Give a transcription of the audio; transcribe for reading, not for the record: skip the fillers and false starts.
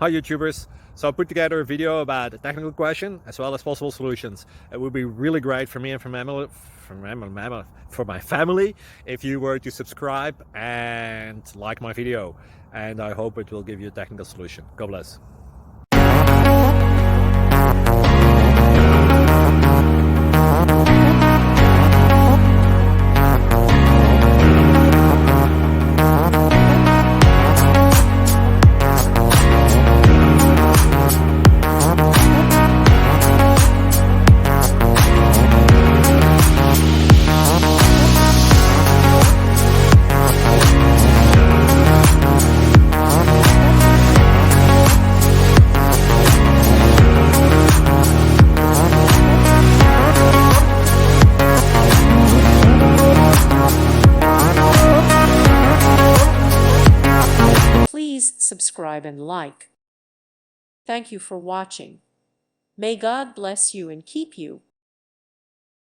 Hi YouTubers! So I put together a video about a technical question as well as possible solutions. It would be really great for me and for my family if you were to subscribe and like my video, and I hope it will give you a technical solution. God bless. Please subscribe and like. Thank you for watching. May God bless you and keep you.